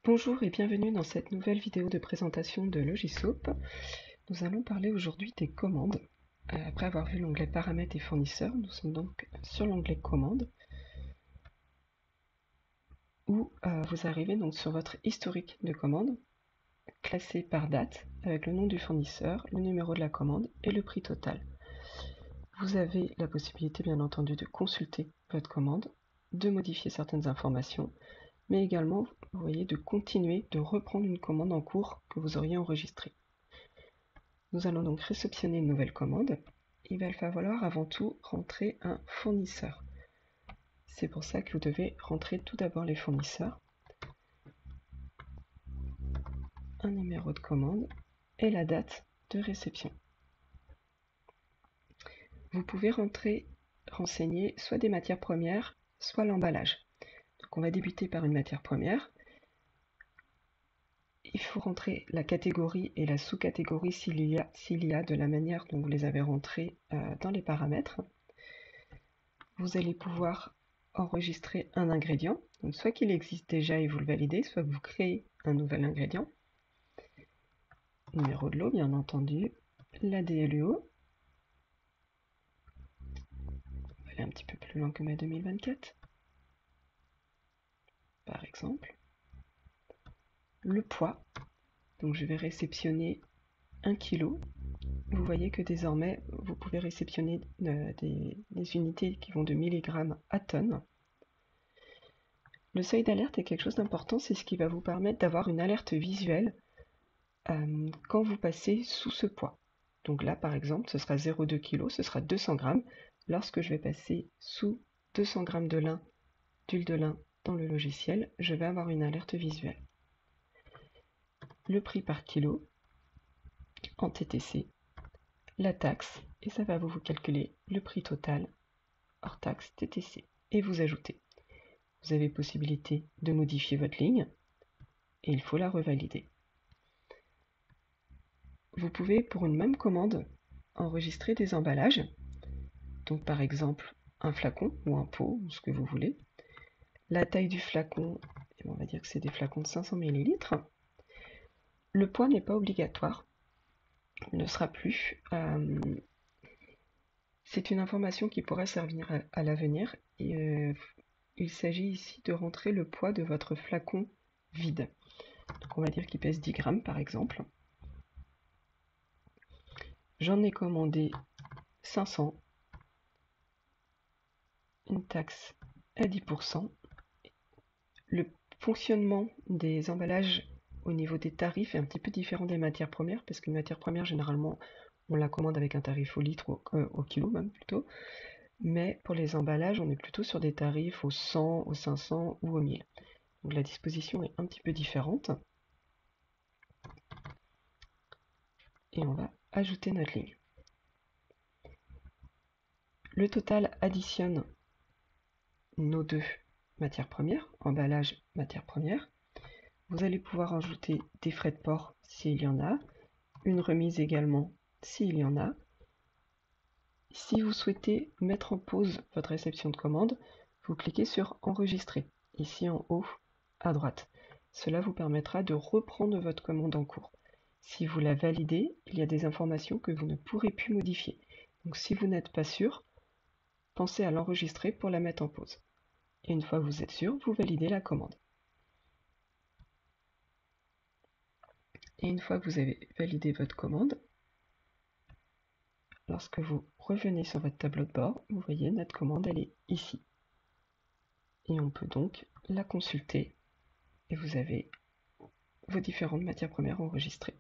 Bonjour et bienvenue dans cette nouvelle vidéo de présentation de Logisoap. Nous allons parler aujourd'hui des commandes. Après avoir vu l'onglet Paramètres et fournisseurs, nous sommes donc sur l'onglet Commandes, où vous arrivez donc sur votre historique de commandes, classé par date, avec le nom du fournisseur, le numéro de la commande et le prix total. Vous avez la possibilité bien entendu de consulter votre commande, de modifier certaines informations, mais également, vous voyez, de continuer, de reprendre une commande en cours que vous auriez enregistrée. Nous allons donc réceptionner une nouvelle commande. Il va falloir avant tout rentrer un fournisseur. C'est pour ça que vous devez rentrer tout d'abord les fournisseurs, un numéro de commande et la date de réception. Vous pouvez renseigner soit des matières premières, soit l'emballage. Donc on va débuter par une matière première. Il faut rentrer la catégorie et la sous-catégorie s'il y a de la manière dont vous les avez rentrées dans les paramètres. Vous allez pouvoir enregistrer un ingrédient, donc soit qu'il existe déjà et vous le validez, soit que vous créez un nouvel ingrédient. Numéro de lot, bien entendu, la DLEO. On va aller un petit peu plus loin que mai 2024, par exemple. Le poids, donc je vais réceptionner 1 kg. Vous voyez que désormais, vous pouvez réceptionner des unités qui vont de milligrammes à tonnes. Le seuil d'alerte est quelque chose d'important, c'est ce qui va vous permettre d'avoir une alerte visuelle quand vous passez sous ce poids. Donc là, par exemple, ce sera 0,2 kg, ce sera 200 grammes. Lorsque je vais passer sous 200 grammes de lin, d'huile de lin dans le logiciel, je vais avoir une alerte visuelle. Le prix par kilo en TTC, la taxe, et ça va vous calculer le prix total hors taxe TTC. Et vous ajoutez. Vous avez possibilité de modifier votre ligne et il faut la revalider. Vous pouvez, pour une même commande, enregistrer des emballages. Donc par exemple, un flacon ou un pot, ou ce que vous voulez. La taille du flacon, on va dire que c'est des flacons de 500 ml. Le poids n'est pas obligatoire, il ne sera plus. C'est une information qui pourrait servir à l'avenir. Il s'agit ici de rentrer le poids de votre flacon vide. Donc on va dire qu'il pèse 10 grammes par exemple. J'en ai commandé 500, une taxe à 10%. Le fonctionnement des emballages au niveau des tarifs est un petit peu différent des matières premières, parce qu'une matière première, généralement, on la commande avec un tarif au litre, au kilo même plutôt. Mais pour les emballages, on est plutôt sur des tarifs au 100, au 500 ou au 1000. Donc la disposition est un petit peu différente. Et on va ajouter notre ligne. Le total additionne nos deux matières premières, emballage, matière première. Vous allez pouvoir ajouter des frais de port s'il y en a, une remise également s'il y en a. Si vous souhaitez mettre en pause votre réception de commande, vous cliquez sur Enregistrer, ici en haut à droite. Cela vous permettra de reprendre votre commande en cours. Si vous la validez, il y a des informations que vous ne pourrez plus modifier. Donc si vous n'êtes pas sûr, pensez à l'enregistrer pour la mettre en pause. Et une fois que vous êtes sûr, vous validez la commande. Et une fois que vous avez validé votre commande, lorsque vous revenez sur votre tableau de bord, vous voyez notre commande, elle est ici. Et on peut donc la consulter et vous avez vos différentes matières premières enregistrées.